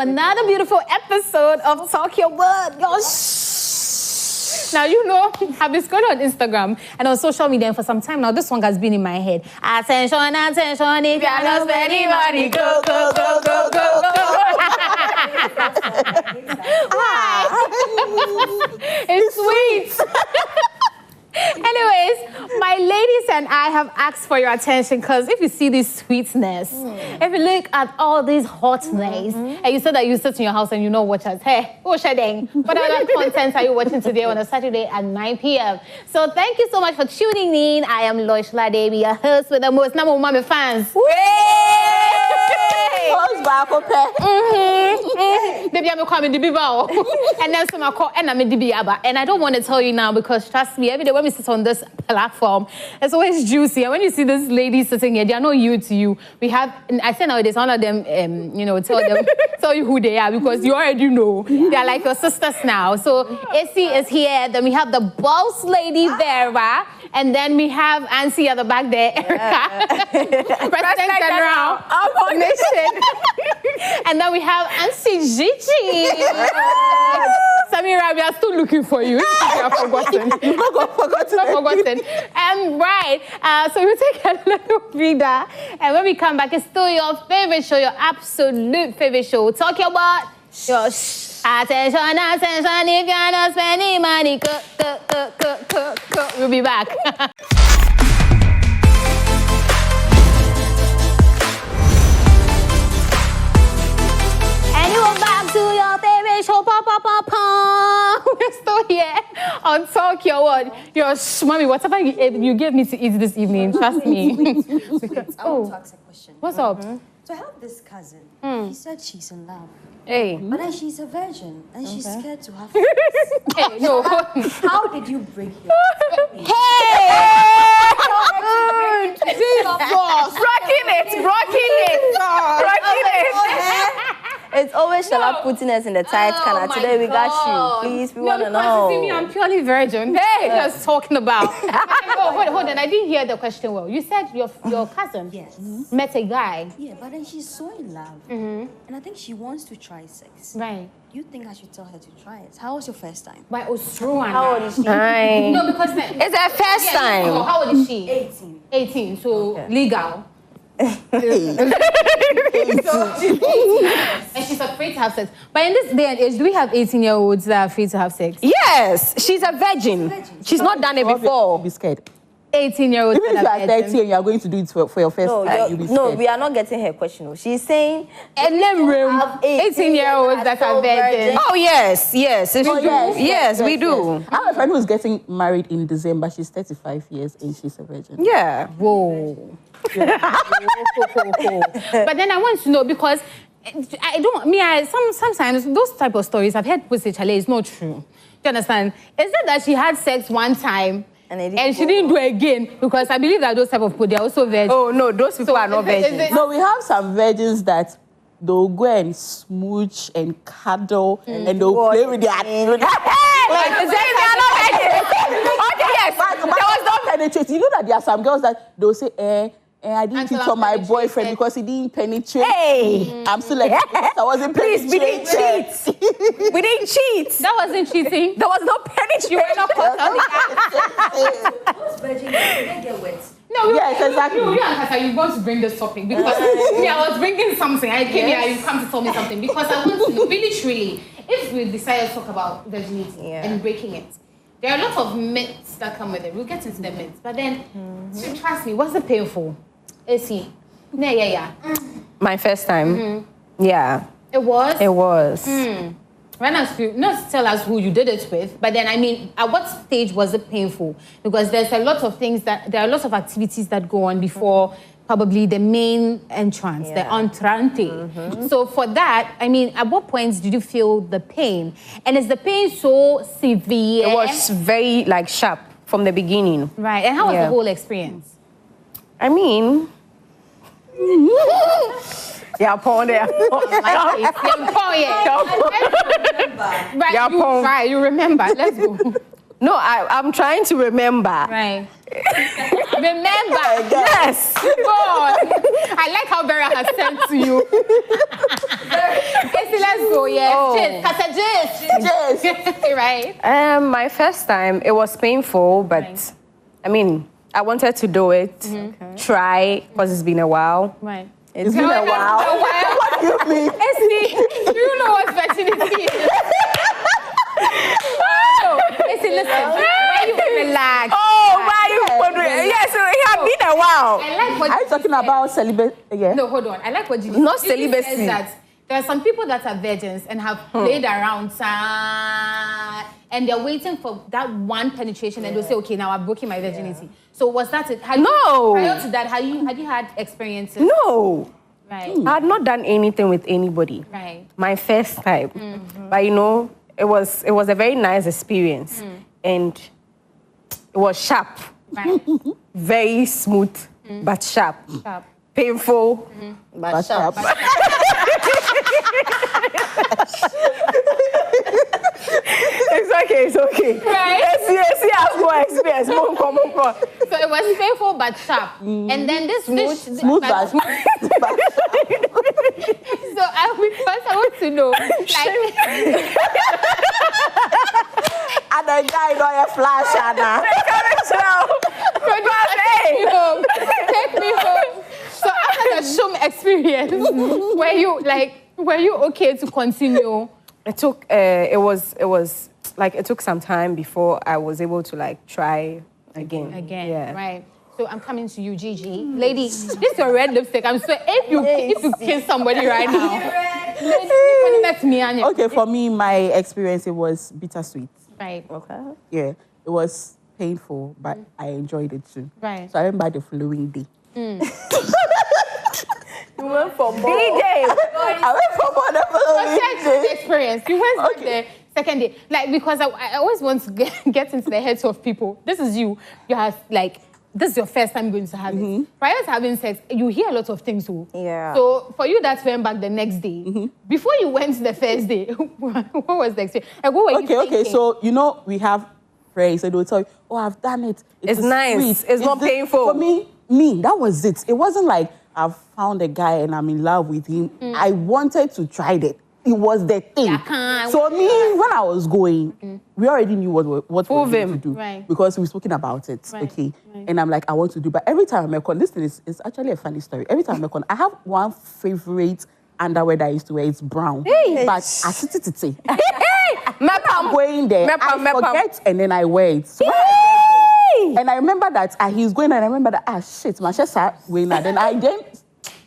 another beautiful episode of Talk Your Word. Now, you know, I've been scrolling on Instagram and on social media and for some time now. This song has been in my head. Attention, attention, if you're not spending money, go, go, go, go, go, go. It's sweet. Anyways, my ladies and I have asked for your attention because if you see this sweetness, if you look at all this hotness, and you said that you sit in your house and you know watch us, hey, what other content are you watching today on a Saturday at 9 p.m.? So thank you so much for tuning in. I am Loishla Devi, your host with the most number one fans. Baby, I'm coming to be bow. And then some call and I'm in Dibiaba. And I don't want to tell you now because trust me, every day when we sit on this platform, it's always juicy. And when you see this lady sitting here, they are not you to you. We have, I say nowadays, one of them, tell you who they are because you already know. They are like your sisters now. So AC is here. Then we have the boss lady, Vera. And then we have Ansi at the back there, Erica. President General of Nation. And then we have Ansi Gigi. Samira, we are still looking for you. You have forgotten. Forgotten. Right. So we'll take a little breather. And when we come back, it's still your favorite show, your absolute favorite show. Talk about your attention, attention, if you're not spending money, go. We'll be back. And you're back to your favorite show, We're still here on Talk Your Word. Mommy, whatever you gave me to eat this evening, trust me. I want to ask a question. What's up? So I have this cousin. He said she's in love. Hey. But then she's a virgin and she's scared to have Hey, no. How did you break your It's always Shala putting us in the tight corner. Today we got you. Please, we want to know. You see me, I'm purely virgin. Hey, just talking about. Hold on. I didn't hear the question well. You said your cousin met a guy. Yeah, but then she's so in love. And I think she wants to try sex. Right. You think I should tell her to try it? How was your first time? By Australian. How old is she? No, because It's her first time. So how old is she? 18. 18, so legal. And she's afraid to have sex. But in this day and age, do we have 18-year-olds that are afraid to have sex? Yes, she's a virgin. She's not done it before. Be scared. 18-year-olds. Even if you are 30 and you are going to do it for your first time, you'll be scared. No, we are not getting her question. She's saying, and then 18-year-olds that are virgins. oh, yes. Yes, we do. I have a friend who's getting married in December. She's 35 years and she's a virgin. Yeah. Whoa. But then I want to know because sometimes those type of stories I've heard people say, Chale, it's not true. Do you understand? Is it that she had sex one time and she didn't do it again? Because I believe that those type of people, they're also virgins. Oh, no, those people are not virgins. No, we have some virgins that they'll go and smooch and cuddle and they'll play with their... Like, they are not virgins. Okay, yes. But there was no penetration. You know that there are some girls that they'll say, I didn't cheat on my boyfriend because he didn't penetrate. Hey! I'm still like, I wasn't penetrated. We didn't cheat. We didn't cheat. That wasn't cheating. There was no penetration. You were not caught on the Those virgins, they get wet. No, yes, exactly. You want to bring this topic because I was bringing something. I came here, you come to tell me something because I want to know, really, truly, if we decide to talk about virginity and breaking it, there are a lot of myths that come with it. We'll get into the myths, but then, trust me, what's the painful? AC. Yeah. My first time. Yeah. It was? It was. Not tell us who you did it with, but then, I mean, at what stage was it painful? Because there are a lot of activities that go on before probably the main entrance, the entrante. So for that, I mean, at what points did you feel the pain? And is the pain so severe? It was very, sharp from the beginning. Right. And how was the whole experience? I mean... Yeah, porn there. You remember. Let's go. No, I'm trying to remember. Right. Remember. Yes. God. I like how Vera has sent to you. Let's go, yes. Oh. Yes. Right. My first time, it was painful, but I mean, I wanted to do it, try, because it's been a while. Right. It's been a while. What do you mean? Do you know what virginity is? Listen, why you relax? Oh, why you? Yes, it has been a while. I like what Are you talking about celibacy? Yeah. No, hold on. I like what you Not Gigi celibacy. says that there are some people that are virgins and have played around and they're waiting for that one penetration and they'll say, okay, now I've broken my virginity. So was that it? No. Prior to that, had you had experiences? No. Right. I had not done anything with anybody. Right. My first time. But you know, it was a very nice experience. And it was sharp. Right. Very smooth, but sharp. Sharp. Painful, But sharp. It's okay. Right. Yes, I have more experience. More. So it was painful but sharp. And then this Smooth but So because I want to know, like, And the guy don't have flash, Anna. take me home. So after the shum experience, were you okay to continue? It took it took some time before I was able to like try again. Yeah. Right. So I'm coming to you, Gigi. Lady, this is your red lipstick. I'm so if you kiss somebody right now. That's me, Anya. Okay, for me, my experience, it was bittersweet. Right. Okay. Yeah, it was painful, but I enjoyed it too. Right. So I remember the following day. You went for more. DJ. I went for more the following day. Experience. You went the second day. Like, because I always want to get into the heads of people. This is you. You have, like, this is your first time going to have it. Prior to having sex, you hear a lot of things. Yeah. So for you that went back the next day, before you went the first day, what was the experience? Like, what were you thinking? Okay. So, you know, we have friends and they'll tell you, oh, I've done it. It's nice. Sweet. It's not painful. For me, that was it. It wasn't like I've found a guy and I'm in love with him. I wanted to try that. It was the thing. So me, when I was going, we already knew what we were going to do. Right. Because we've spoken about it, Right. okay? Right. And I'm like, I want to do. But every time I make one, listen, it's actually a funny story. Every time I make one, I have one favorite underwear that I used to wear. It's brown. Hey. But I sit it. I'm going there, I forget and then I wear it. So and I remember that he's going and I remember that, shit, my chest are going now. Then I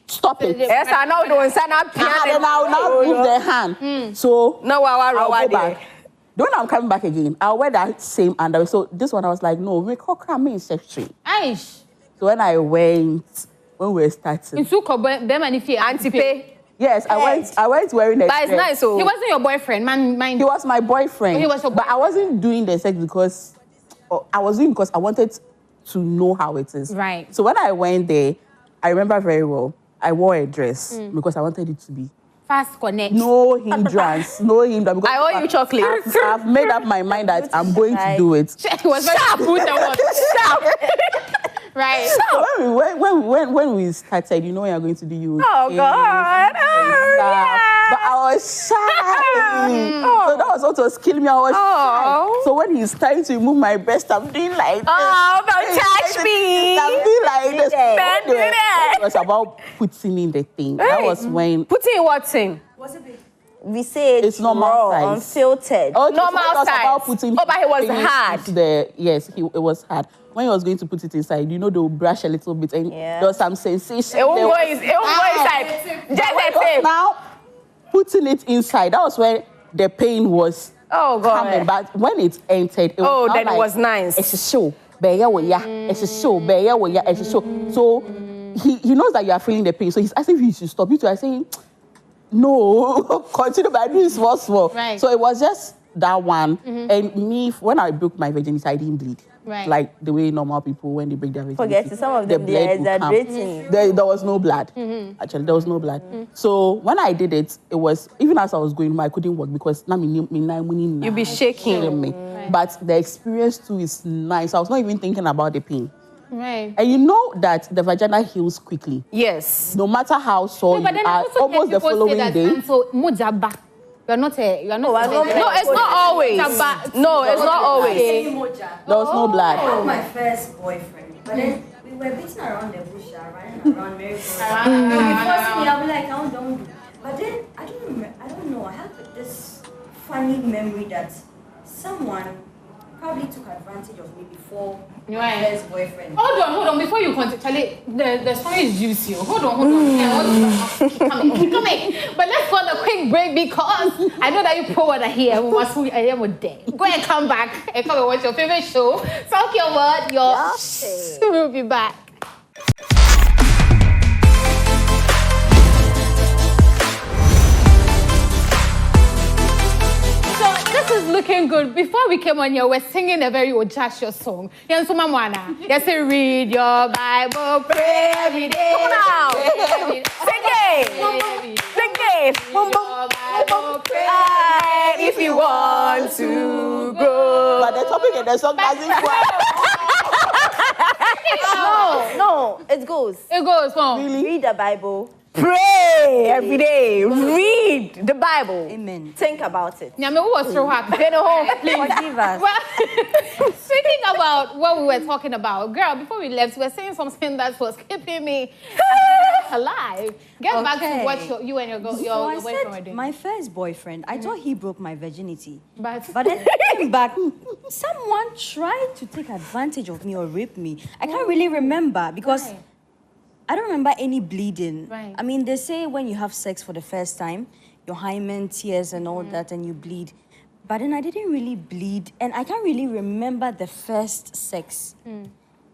stop it. Yes, I know. Don't stand up. And then I'll now move the hand. So no, I'll go back. Then when I'm coming back again, I'll wear that same underwear. So this one I was like, no, we call cram in section. Aish. So when I went, when we were starting. In Anti-pay. Yes, I went wearing it. But it's nice. So He wasn't your boyfriend, man. he was my boyfriend. He was your But I wasn't doing the sex because I was doing because I wanted to know how it is. Right. So when I went there, I remember very well. I wore a dress because I wanted it to be Fast connect. no hindrance, no hindrance. Because I owe you chocolate. I've made up my mind that I'm going to do it. It was very smooth. Right. So when we started, you know when you're going to do you. Oh, God. But I was shy. So that was what was killing me. I was shy. So when he's trying to remove my breast, I'm doing like this. Oh, don't touch me. I'm doing like this. Don't do that. It was about putting in the thing. That was when. Put in what thing? We say It's normal raw, size. unfiltered. Okay, Normal so it was size. about putting But it was things hard. into it was hard. When he was going to put it inside, you know, they'll brush a little bit and there was some sensation. It won't go inside. Just the same. Now, putting it inside, that was when the pain was coming. But when it entered, it was then like, it was nice. It's a show. It's a show. It's a show. So he knows that you are feeling the pain. So he's asking if you should stop. You two are saying, no, continue, but I do small. Right. So it was just that one. And me, when I broke my virginity, I didn't bleed. Right. Like the way normal people, when they break their virginity. Forget it. Some of them, they are exaggerating. There was no blood. Actually, there was no blood. So when I did it, it was, even as I was going home, I couldn't walk because now you'll be shaking. Me. but the experience too is nice. I was not even thinking about the pain. Right. And you know that the vagina heals quickly. Yes. No matter how sore But you then I are, also almost the following day. So mujaba. You're not a. You're not. No, it's not always. No, it's not always. There was no blood. I was my first boyfriend, but then we were beating around the bush, running around merry-go-round. Before me, I'll be like, "Oh, don't do." But then I don't remember. I don't know. I have this funny memory that someone probably took advantage of me before my first boyfriend. Hold on. Before you continue, Charlie, the story is juicy. Hold on. Keep coming. But let's go on a quick break because I know that you pro are here. We must I am a day. Go and come back and come and watch your favorite show. Talk your word. We'll be back. This is looking good. Before we came on here, we're singing a very Ojasho song. Yes, Mwana. Yes, read your Bible, pray every day. Come on now. Sing it. If you want to go. But the topic in the song doesn't quite. No, it goes. It goes on. Really? Read the Bible. Pray every day. Read the Bible. Amen. Think about it. Nyame, who was so happy? Forgive us. Well, speaking about what we were talking about, girl, before we left, we were saying something that was keeping me alive. Get back to what you and your boyfriend were said doing. my first boyfriend, I thought he broke my virginity. But then back, someone tried to take advantage of me or rape me. I can't really remember because I don't remember any bleeding. Right. I mean, they say when you have sex for the first time, your hymen tears and all that, and you bleed. But then I didn't really bleed, and I can't really remember the first sex.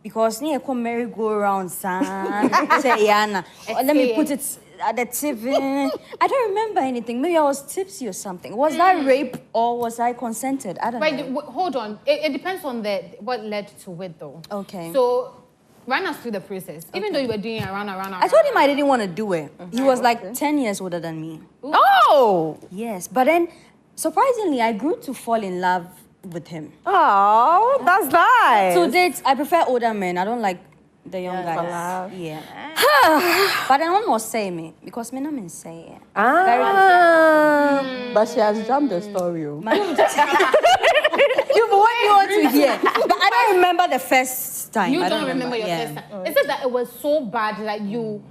Because near come merry-go-round, say Yana. Let me put it at the tip. I don't remember anything. Maybe I was tipsy or something. Was that rape or was I consented? I don't know. Hold on. It depends on what led to it, though. Okay. So run us through the process. Even though you were doing it around. I told him I didn't want to do it. He was like 10 years older than me. Oh. Yes, but then surprisingly, I grew to fall in love with him. Oh, that's nice. To date, I prefer older men. I don't like the young guys. Yeah. But then one must say me because me not mean say it. But she has jumped the story. You what you want to hear? But I don't remember the first time. You I don't remember your first time. Is it that it was so bad that you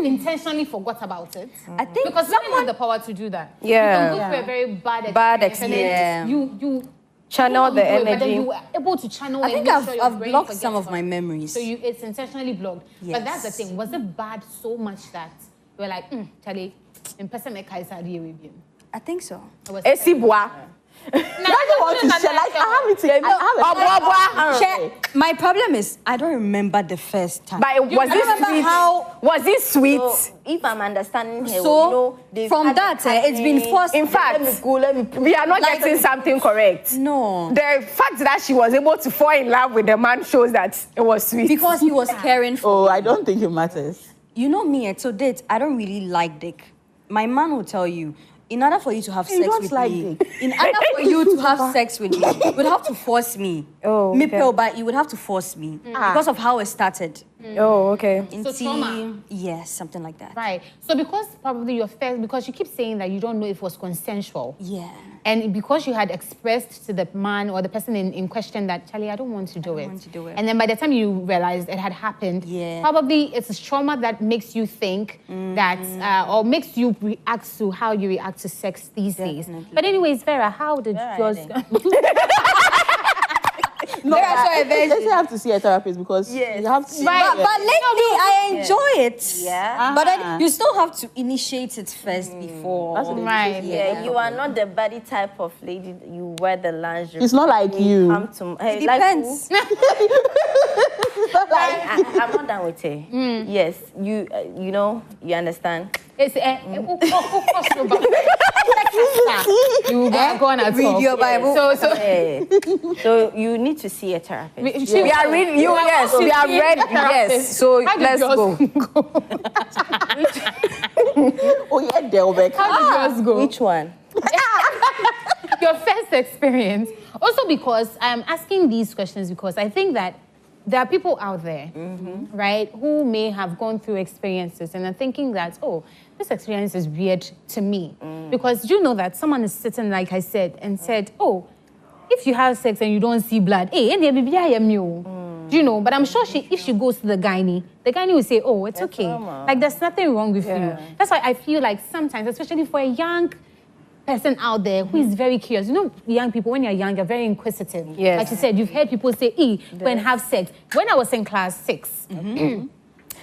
intentionally forgot about it? I think because someone has the power to do that. Yeah. You can go through a very bad Bad experience. And then you channel the but then energy. you were able to channel. I think I've blocked some of my memories. So it's intentionally blocked. Yes. But that's the thing. Was it bad so much that you were like, Charlie, in person, I think so. Esibwa. My problem is I don't remember the first time. But was it sweet? Was it sweet? So, if I'm understanding her, So, from that, it's been forced. In fact, we are not getting something correct. No. The fact that she was able to fall in love with the man shows that it was sweet. Because he was caring for Oh, I don't think it matters. You know me, so date, I don't really like dick. My man will tell you, in order for you to have sex don't with like me, dick. in order for you to have sex with me, you would have to force me. Oh, Me okay. pale, but you would have to force me because of how it started. Oh, okay. So trauma. Yes, something like that. Right. So because probably your first, because you keep saying that you don't know if it was consensual. Yeah. And because you had expressed to the man or the person in question that, Charlie, I don't want to do it. want to do it. And then by the time you realized it had happened, Yeah. probably it's a trauma that makes you think that, or makes you react to how you react to sex these days. But anyways, Vera, how did yours go? No, they say you have to see a therapist because you have to. Right. But lately, I enjoy it. Yeah. But then you still have to initiate it first before. That's what it is. Right. Yeah, you are not the body type of lady that you wear the lingerie. It's not like you. Come to It like depends. I'm not done with it. Yes, you know, you understand. It's you go on at Read your Bible. So you need to see a therapist. We are ready. Yes, we are ready. Yes. So How did let's yours go. Oh, yeah, Delbeck. How did yours go? Which one? Your first experience. Also because I'm asking these questions because I think that there are people out there, right, who may have gone through experiences and are thinking that, oh, this experience is weird to me. Because you know that someone is sitting, like I said, and said, oh, if you have sex and you don't see blood, hey, you know, but I'm sure if she goes to the gynae will say, oh, it's okay. Like, there's nothing wrong with you. That's why I feel like sometimes, especially for a young person out there who is very curious. You know, young people, when you're young, you're very inquisitive. Yes. Like you said, you've heard people say, go and have sex. When I was in class 6, I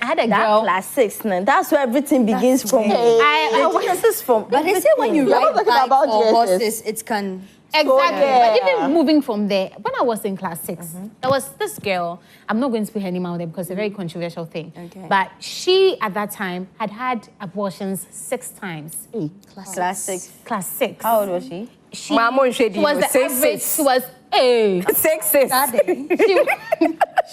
had a girl. Class 6, man. That's where everything begins from. But they say when you ride bikes or horses, it can... Exactly. But even moving from there, when I was in class 6, there was this girl, I'm not going to put her name out there because it's a very controversial thing. Okay. But she, at that time, had abortions 6 times. Class 6. Class 6. How old was she? She was the average. She was 6.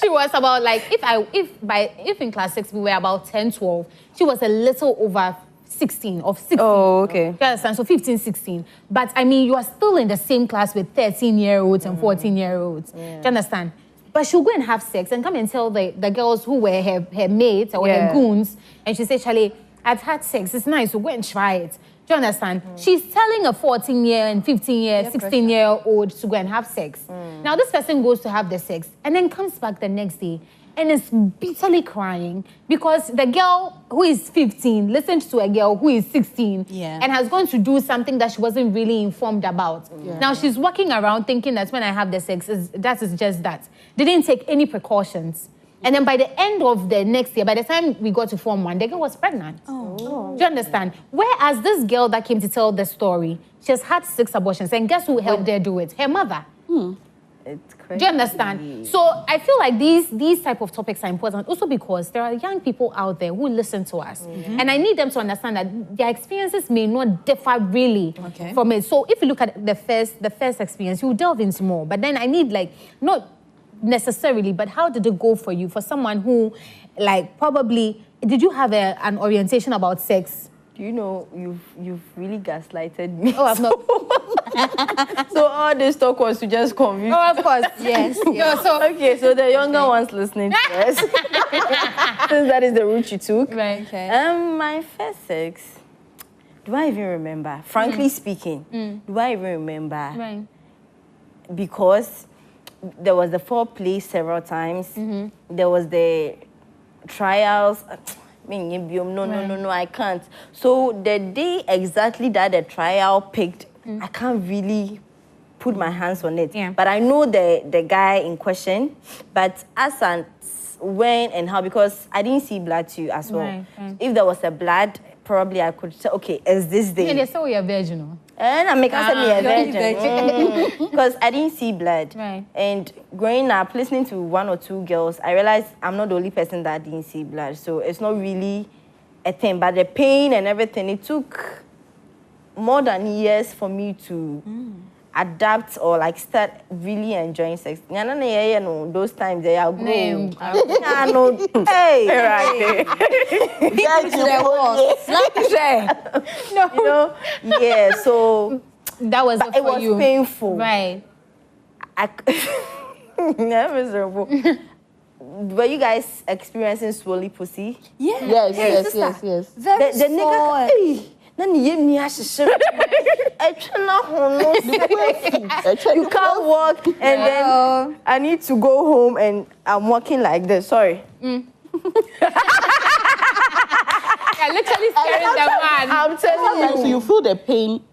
She was about like if in class 6 we were about 10, 12, she was a little over 16 or 16. Oh, okay. You understand? So 15, 16. But I mean, you are still in the same class with 13-year-olds and 14-year-olds. Do you understand? But she'll go and have sex and come and tell the girls who were her mates or her goons, and she say, Charlie, I've had sex. It's nice. So go and try it. Do you understand? She's telling a 14-year and 15-year, 16-year-old to go and have sex. Now, this person goes to have the sex and then comes back the next day and is bitterly crying because the girl who is 15 listened to a girl who is 16 and has gone to do something that she wasn't really informed about. Now, she's walking around thinking that when I have the sex, that is just that. Didn't take any precautions. And then by the end of the next year, by the time we got to Form 1, the girl was pregnant. Do you understand? Whereas this girl that came to tell the story, she has had 6 abortions. And guess who helped her do it? Her mother. It's crazy. Do you understand? So I feel like these type of topics are important also because there are young people out there who listen to us. And I need them to understand that their experiences may not differ really from it. So if you look at the first experience, you delve into more. But then I need not necessarily, but how did it go for you? For someone who probably, did you have an orientation about sex? You know, you've really gaslighted me. Oh, I've not. So all this talk was to just confuse. Oh, of course, yes. Okay, so the younger ones listening to us, since that is the route you took. Right. Okay. My first sex, do I even remember? Frankly speaking, do I even remember? Right. Because there was the foreplay several times. There was the trials. No, I can't. So the day exactly that the trial picked, I can't really put my hands on it. Yeah. But I know the guy in question. But as and when and how, because I didn't see blood too as well. Right. If there was a blood, probably I could say, okay, is this day? Yeah, they say we are virginal. And I make us a virgin. Because I didn't see blood. Right. And growing up, listening to 1 or 2 girls, I realized I'm not the only person that didn't see blood. So it's not really a thing. But the pain and everything, it took more than years for me to adapt or start really enjoying sex. Those times they are grown. Hey. Yeah, so that was it was painful. Right. Miserable. Were you guys experiencing swolly pussy? Yes. Very the nigga, hey, you can't walk, and then I need to go home, and I'm walking like this. Sorry. You're literally scaring the man. I'm telling you. So you feel the pain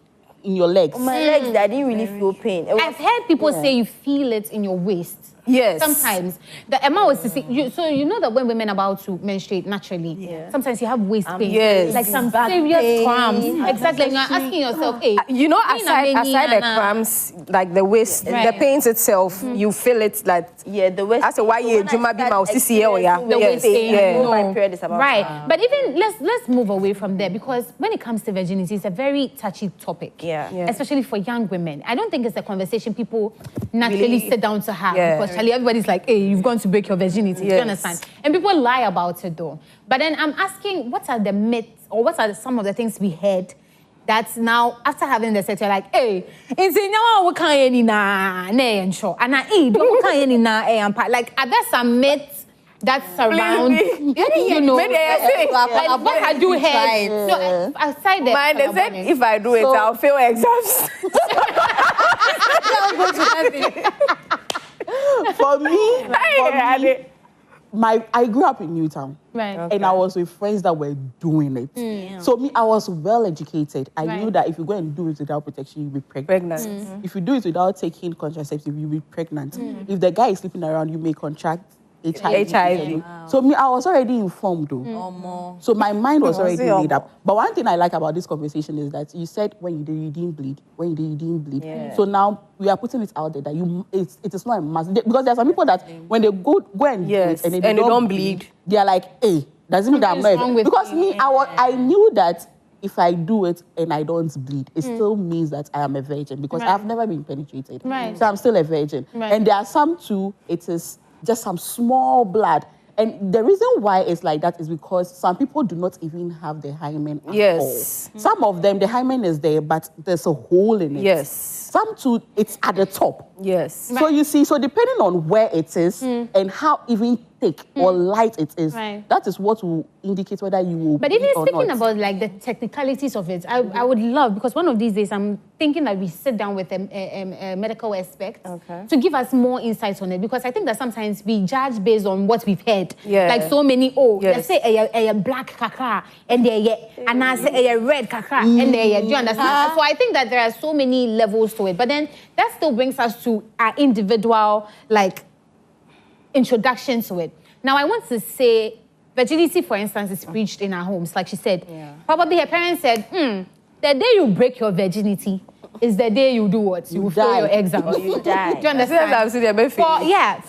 in your legs? My legs, I didn't really feel pain. I've heard people say you feel it in your waist. Yes. Sometimes. The Emma was to say, so you know that when women are about to menstruate naturally, sometimes you have waist pain. Yes. Like some serious cramps. Exactly. And you're asking yourself, hey. You know, aside the cramps, like the waist, the pains itself, you feel it like. Yeah, the waist. That's why you do my the waist pain. Yeah. My period is about. Right. But even let's move away from there because when it comes to virginity, it's a very touchy topic. Yeah. Especially for young women. I don't think it's a conversation people naturally sit down to have because Charlie, everybody's like, hey, you've gone to break your virginity. Do you understand? And people lie about it though. But then I'm asking, what are the myths or what are some of the things we heard That's now after having the sex, you're like, hey, it's in now we can't any na sure. And I eat, we can't any na like are there some myths that surround you know like what had you heard? So aside that, Mine, they said if I do it, I'll fail exams. For me, I grew up in Newtown. Right. And I was with friends that were doing it. So me, I was well educated. I knew that if you go and do it without protection, you'll be pregnant. If you do it without taking contraceptive, you'll be pregnant. If the guy is sleeping around, you may contract HIV. Wow. So me, I was already informed though. So my mind was already made up. But one thing I like about this conversation is that you said when you did, you didn't bleed. When you did, you didn't bleed. Yeah. So now we are putting it out there that it is not a must. Because there are some people that when they go and do it and they don't bleed, they are like, hey, doesn't mean that I'm not. Because me, I knew that if I do it and I don't bleed, it still means that I am a virgin because I've never been penetrated. Right. So I'm still a virgin. Right. And there are some too, it is just some small blood. And the reason why it's like that is because some people do not even have the hymen at all. Some of them, the hymen is there, but there's a hole in it. Yes. Some too, it's at the top. Yes. So you see, so depending on where it is and how even thick or light it is, that is what will indicate whether you will. But even speaking about like the technicalities of it, I would love, because one of these days I'm thinking that we sit down with a medical expert to give us more insights on it, because I think that sometimes we judge based on what we've heard. Like so many, let's say a black kakra and and I say a red kakra and do you understand? So I think that there are so many levels to it, but then that still brings us to our individual like introduction to it. Now I want to say virginity, for instance, is preached in our homes, like she said. Probably her parents said, the day you break your virginity is the day you do what? You fail your exams. Or you die. Do you understand?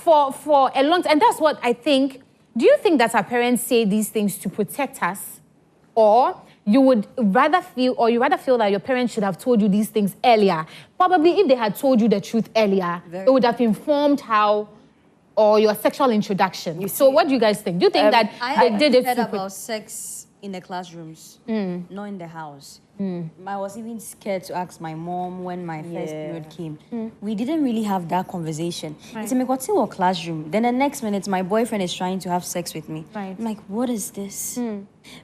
For a long time. And that's what I think. Do you think that our parents say these things to protect us? Or you would rather feel that your parents should have told you these things earlier? Probably if they had told you the truth earlier, it would have informed how or your sexual introduction. So what do you guys think? Do you think that they did it to about sex in the classrooms, not in the house. I was even scared to ask my mom when my first period came. We didn't really have that conversation. It's a a classroom. Then the next minute, my boyfriend is trying to have sex with me. I'm like, what is this?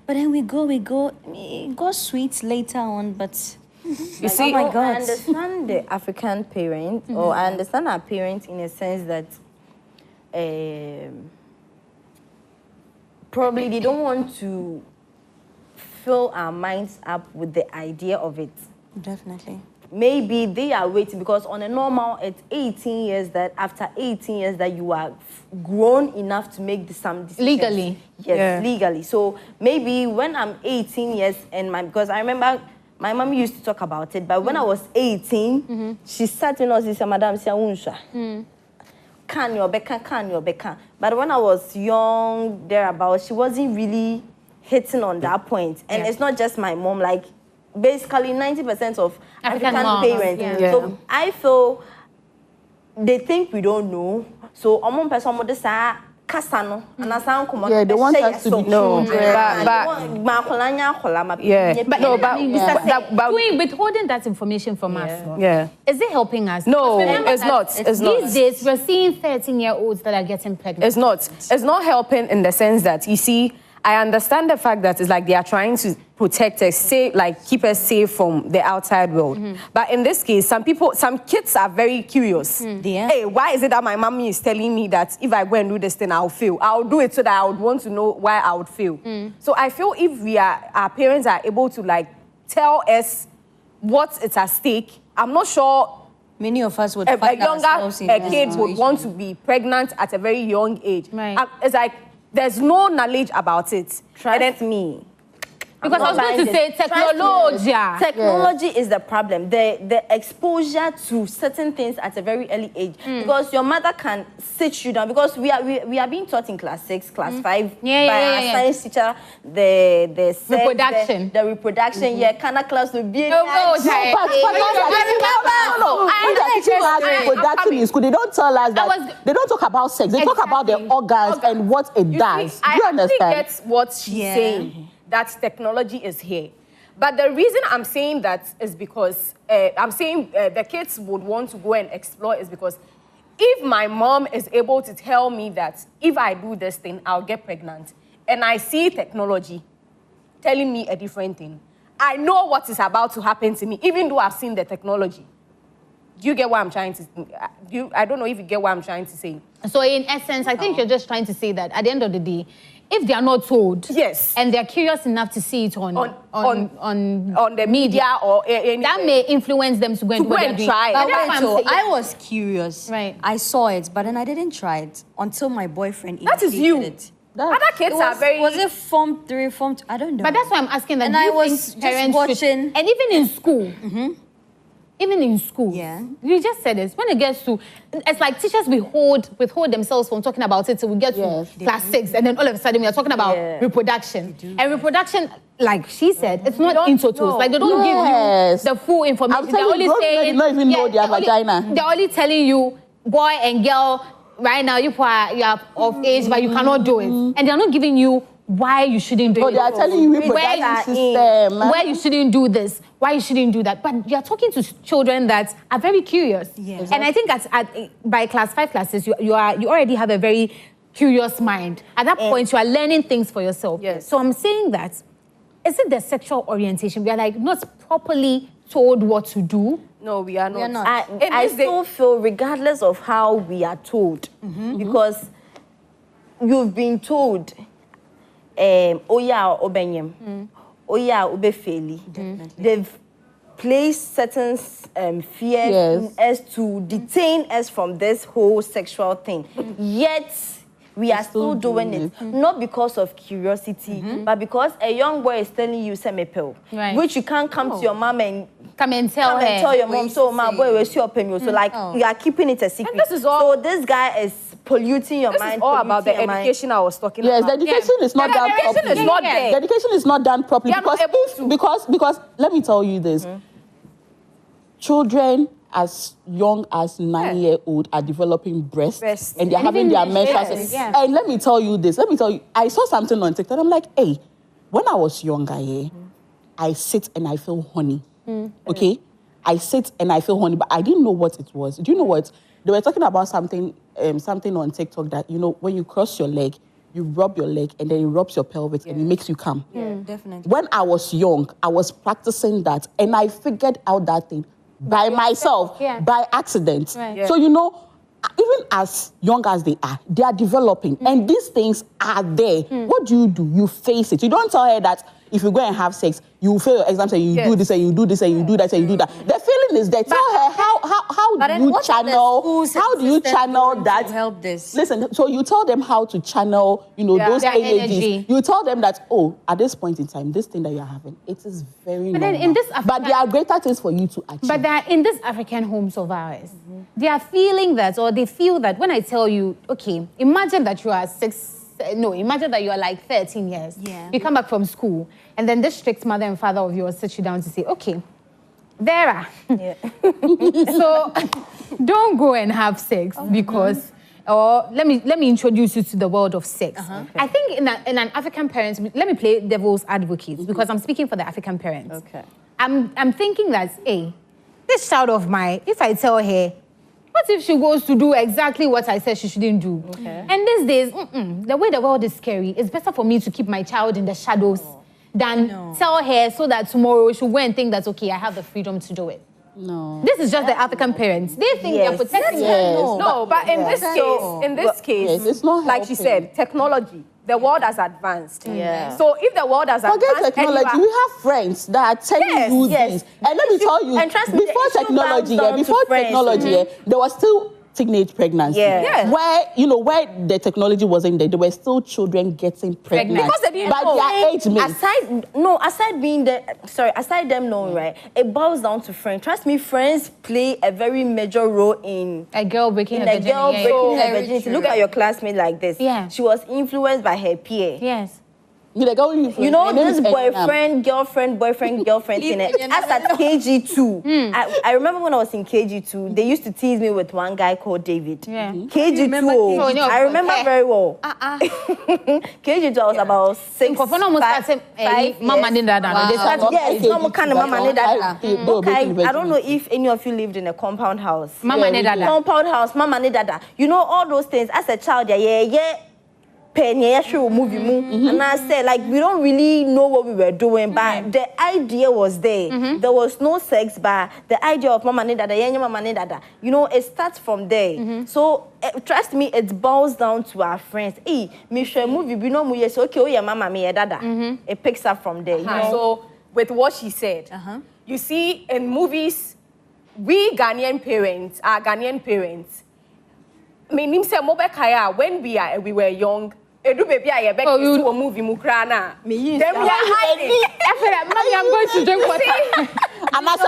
But then we go. It got sweet later on, but you see, oh my God. I understand the African parent, or I understand our parents in a sense that probably they don't want to fill our minds up with the idea of it. Definitely. Maybe they are waiting because on a normal, it's 18 years that after 18 years that you are grown enough to make some decisions. Legally. Yes, legally. So maybe when I'm 18 years because I remember my mom used to talk about it, but when I was 18, she sat in us and said, Madam, can your becca. But when I was young, thereabouts, she wasn't really hitting on that point. And it's not just my mom, like basically 90% of African parents. So I feel they think we don't know. So they want us to be withholding that information from us. Is it helping us? No, it's not. These days we're seeing 13-year-olds that are getting pregnant. It's not helping in the sense that, you see, I understand the fact that it's like they are trying to protect us, keep us safe from the outside world. But in this case, some kids are very curious. Hey, why is it that my mommy is telling me that if I go and do this thing, I'll fail? I'll do it so that I would want to know why I would fail. So I feel if our parents are able to tell us what is at stake, I'm not sure many of us would a kid would want to be pregnant at a very young age. It's like there's no knowledge about it. Trust me. Because I was going to say technology. Technology is the problem. The exposure to certain things at a very early age. Because your mother can sit you down. Because we are being taught in class 6, class 5 by our science teacher the reproduction. The reproduction. Kind of class will be. Reproduction in school. They don't tell us that. They don't talk about sex. They talk about the organs and what it does. Do you understand? I get what she's saying. That technology is here. But the reason I'm saying that is because I'm saying the kids would want to go and explore is because if my mom is able to tell me that if I do this thing, I'll get pregnant, and I see technology telling me a different thing, I know what is about to happen to me, even though I've seen the technology. Do you get what I'm trying to I don't know if you get what I'm trying to say. So in essence, I think you're just trying to say that at the end of the day, if they are not told, yes, and they're curious enough to see it on the media or anything, that may influence them to go and try. I was curious. Right. I saw it, but then I didn't try it until my boyfriend That is you. it. Other kids are very... Was it Form 3, Form 2? I don't know. But that's why I'm asking that. And do you I was think just parents watching... should, and even in school, even in school, yeah, you just said this. When it gets to, it's like teachers withhold themselves from talking about it till we get to class 6, and then all of a sudden we are talking about reproduction. And reproduction, like she said, it's not in totals. Like they don't give you the full information. I'm telling you, you don't even know their vagina. They're only telling you boy and girl. Right now, you are of age, but you cannot do it, and they're not giving you why you shouldn't do it. Oh, they are telling you reproductive system. Where you shouldn't do this, why you shouldn't do that. But you're talking to children that are very curious. Yes. And I think by class 5 classes, you already have a very curious mind. At that point, you are learning things for yourself. Yes. So I'm saying that, is it the sexual orientation? We are like not properly told what to do. No, we are not. We are not. I still feel, regardless of how we are told, because you've been told, Oya Obenyem, Oya Obefeli. They've placed certain fears in us to detain us from this whole sexual thing. Yet, we are still doing it. Not because of curiosity, but because a young boy is telling you, send me pill, which you can't come to your mom and come and tell your mom, so my boy will see your opinion. So like, you are keeping it a secret. And this is all, so this guy is polluting your mind. This is all about the education I was talking about. Yes, the education is not done properly. The education is not there. The education is not done properly because let me tell you this. Children as young as 9-year-old are developing breasts and they're having their menstrual. And let me tell you this. I saw something on TikTok. I'm like, hey, when I was younger, I sit and I feel horny. Okay? I sit and I feel horny, but I didn't know what it was. Do you know what? They were talking about something on TikTok that, you know, when you cross your leg, you rub your leg and then it rubs your pelvis and it makes you come. Yeah, definitely. When I was young, I was practicing that and I figured out that thing by myself, by accident. Right. So, you know, even as young as they are developing and these things are there. What do? You face it. You don't tell her that if you go and have sex, you fail your exams and you do this and you do this and you do that and you do that. The feeling is there. Tell her how do you channel that? To help this. Listen, so you tell them how to channel, you know, those energies. You tell them that, oh, at this point in time, this thing that you're having, it is very normal. Then in this but there are greater things for you to achieve. But there are, in these African homes of ours, they are feeling that, or they feel that when I tell you, okay, imagine that you are imagine that you are like 13 years. Yeah. You come back from school, and then this strict mother and father of yours sit you down to say, okay, Vera, so don't go and have sex because, or let me introduce you to the world of sex. I think in an African parent, let me play devil's advocate because I'm speaking for the African parents. Okay. I'm thinking that, hey, this child of mine, if I tell her, what if she goes to do exactly what I said she shouldn't do? Okay. And these days, the way the world is scary, it's better for me to keep my child in the shadows than tell her so that tomorrow she'll go and think that, okay, I have the freedom to do it. No. This is just the African parents. They think they're protecting her. No, but in this case, it's not like she said, technology. The world has advanced. Yeah. So if the world has advanced, forget technology. We have friends that are telling you this. And let me tell you, and trust me, before technology, there was still teenage pregnancy. Yeah. Where the technology wasn't there, there were still children getting pregnant. Because they didn't by know. their age mates. Aside them knowing, right, it boils down to friends. Trust me, friends play a very major role in a girl breaking her virginity. virginity. Look at your classmate like this. Yeah. She was influenced by her peer. Yes. You like how you know this boyfriend, girlfriend in it. As at KG2, I remember when I was in KG2, they used to tease me with one guy called David. Yeah. KG2, I remember very well. KG2, I was about 6, 5 years. Mama need that. Yes, mama kind of mama need that. Okay, I don't know if any of you lived in a compound house. Mama need that. Compound house, mama need that. You know all those things. As a child, yeah. Penny show movie and I said like we don't really know what we were doing, but the idea was there. There was no sex, but the idea of mama need that, mama need that. You know, it starts from there. So trust me, it boils down to our friends. Hey, me share movie, we know we say okay, oh yeah, mama me dada. It picks up from there. You know? So with what she said, you see in movies, we Ghanaian parents, our Ghanaian parents. Me nim say mobekaya when we were young. Edu baby I beg to a movie mukrana. Me then we are hiding. Mommy, I'm going to drink water. And I said,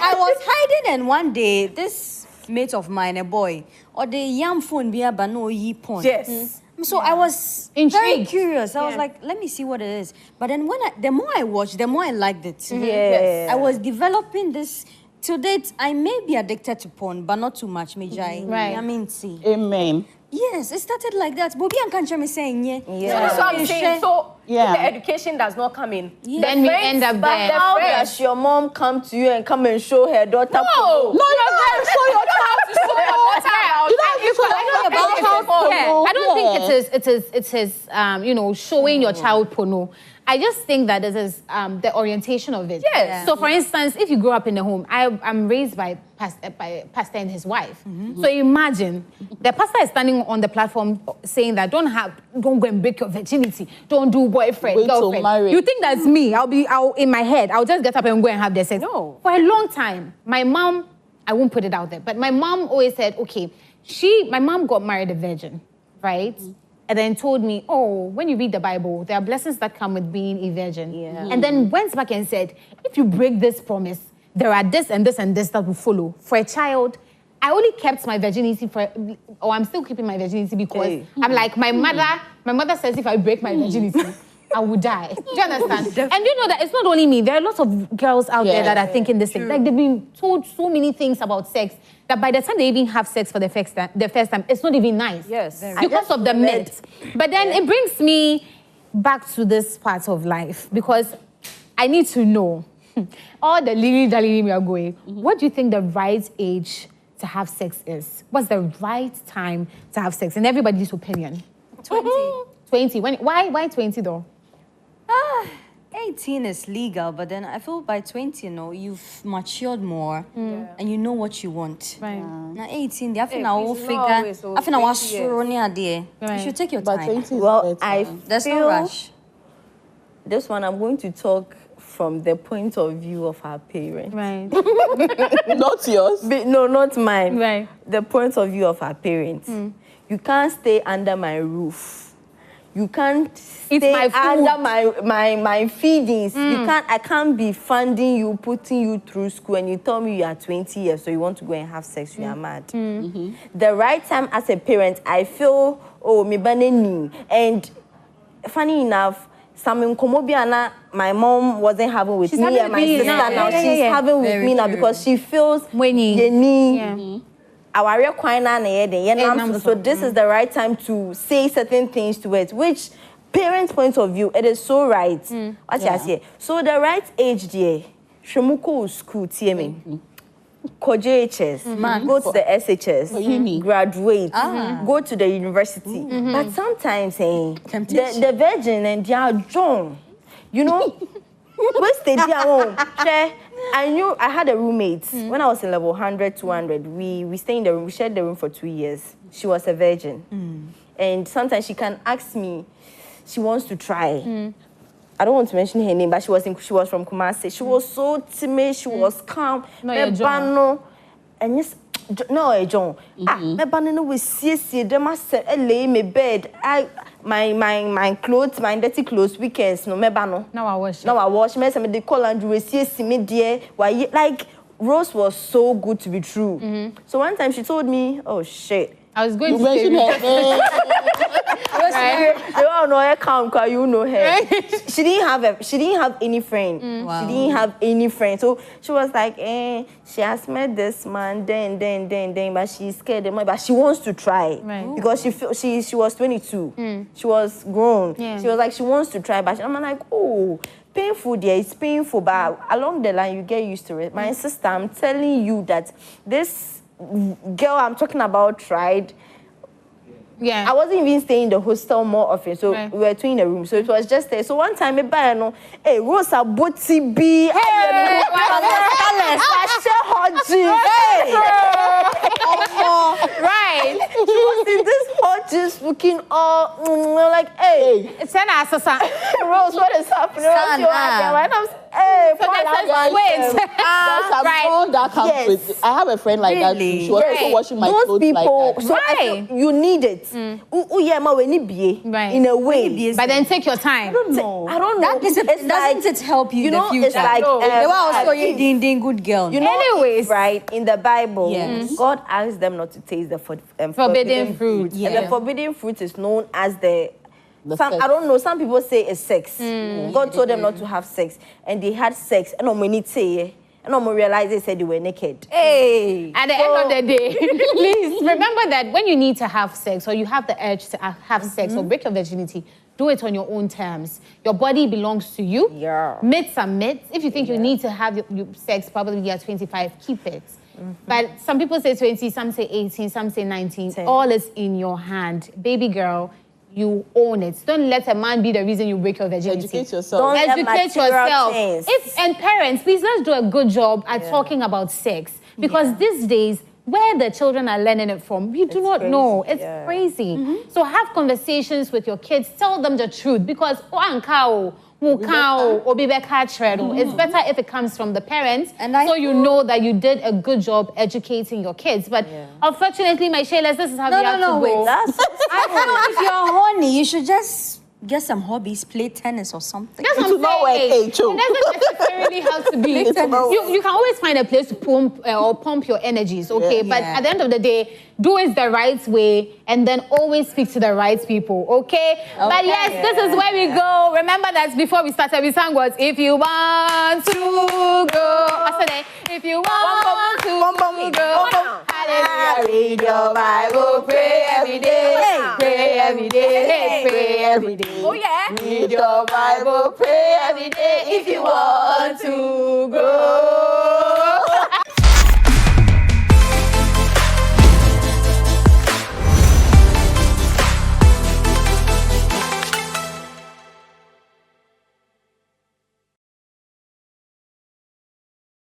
I was hiding, and one day this mate of mine, a boy, or the young phone be a no ye porn. Yes. So I was intrigued. Very curious. I was like, let me see what it is. But then the more I watched, the more I liked it. Yes. I was developing this. To date, I may be addicted to porn, but not too much, Mijai. Right. I mean, see. Amen. Yes, it started like that. Bobby and Kancha me saying, yeah. So that's what I'm saying. So the education does not come in. Yeah. Then we end up there. How does your mom come to you and come and show her daughter? No, you're there. Show your child. Show your I don't think it is you know, showing your child porno. I just think that this is the orientation of it. Yes. So, for instance, if you grow up in a home, I'm raised by pastor and his wife. So imagine the pastor is standing on the platform saying that don't go and break your virginity, don't do boyfriend, girlfriend. You think that's me? I'll in my head, I'll just get up and go and have the sex. No. For a long time, my mom, I won't put it out there, but my mom always said, okay, my mom got married a virgin, right? And then told me, oh, when you read the Bible, there are blessings that come with being a virgin. Yeah. And then went back and said, if you break this promise, there are this and this and this that will follow. For a child, I only kept my virginity I'm still keeping my virginity because I'm like, my mother says if I break my virginity, I will die. Do you understand? And you know that it's not only me. There are lots of girls out there that are thinking this thing. Like they've been told so many things about sex that by the time they even have sex for the first time, it's not even nice. Yes. Because of the myth. But then it brings me back to this part of life because I need to know all the lily-dally we are going. What do you think the right age to have sex is? What's the right time to have sex in everybody's opinion? 20. 20. Why 20 though? 18 is legal, but then I feel by 20, you know, you've matured more and you know what you want. Right. Now 18, they have to figure. You should take your But time. 20 is Well, better. There's no rush. This one, I'm going to talk from the point of view of our parents. Right. Not yours. No, not mine. Right. The point of view of our parents. You can't stay under my roof. You can't stay my food. under my feedings. I can't be funding you, putting you through school, and you tell me you are 20 years, so you want to go and have sex, you are mad. The right time as a parent, I feel, me banning. And funny enough, my mom wasn't having with me and my sister now. She's having with me now because she feels so this is the right time to say certain things to it, which parents' point of view, it is so right. So the right age there, Shumuko school TMA. Go to the SHS, graduate, go to the university. But sometimes, the virgin and they are young. You know, I knew I had a roommate when I was in level 100, 200. We stayed in the room, we shared the room for 2 years. She was a virgin. And sometimes she can ask me, she wants to try. I don't want to mention her name, but she was from Kumasi. She was so timid, she was calm. No, John. And yes, no, John. My banana was see them lay me bed. My clothes, my dirty clothes, weekends, no me bano. Now I wash. Now I wash. Me some they call and we see me dear. Why like Rose was so good to be true. So one time she told me, oh shit. I was going to say They all know her calm, cause you know her. She didn't have any friend. Wow. She didn't have any friend. So she was like, she has met this man, then, but she's scared of him, but she wants to try. Right. Because she was 22. She was grown. Yeah. She was like, she wants to try, but I'm like, oh, painful there, it's painful, but along the line you get used to it. My sister, I'm telling you that this girl I'm talking about tried. Yeah. I wasn't even staying in the hostel more often, so Right. we were twin the room. So it was just there. So one time, hey, Rosa Boti B, hey, Right. she was in this hot juice looking all like, hey, It's an assassin. Rose, what is happening? Son, Hey, So there's a switch. There's some right. song that comes Yes. with. I have a friend like that too. Really? She was Right. also washing my those clothes people, like that. so I Right. feel you need it. Right. In a way. But then take your time. No. I don't know. That discipline, doesn't it help you in the future? It's like They were also Eve. ding good girl. You know, Anyways. right, in the Bible, Yes. God asked them not to taste the Forbidden fruit. And Yeah. the forbidden fruit is known as Sex. I don't know, some people say it's sex. God told them not to have sex, and they had sex, and when it say, and when realized they said they were naked. Hey. At the end of the day, please remember that when you need to have sex or you have the urge to have sex or break your virginity, do it on your own terms. Your body belongs to you. Yeah. Myths are myths. If you think you need to have your sex probably at 25, keep it. But some people say 20, some say 18, some say 19. 10. All is in your hand. Baby girl, you own it. Don't let a man be the reason you break your virginity. Educate yourself. Don't let Educate material yourself. things. And parents, please let's do a good job at talking about sex. Because these days, where the children are learning it from, we do not crazy, know. It's yeah. crazy. So have conversations with your kids. Tell them the truth. Because it's better if it comes from the parents. And I so you know that you did a good job educating your kids. But unfortunately, my Shaylas, this is how we have to go. wait. That's I feel if you're horny, you should just get some hobbies, play tennis or something. That's what It's I'm not work, saying. hey, Cho. It doesn't necessarily have to be. It's about You can always find a place to pump your energies, okay? Yeah. But at the end of the day, do it the right way and then always speak to the right people, okay? But yes, this is where we go. Remember that before we started, we sang was if you want to go. Yesterday, if you want to go. Hallelujah. read your Bible, pray every day. Pray every day. Pray every day. Oh yeah. Read your Bible, pray every day If you want to go.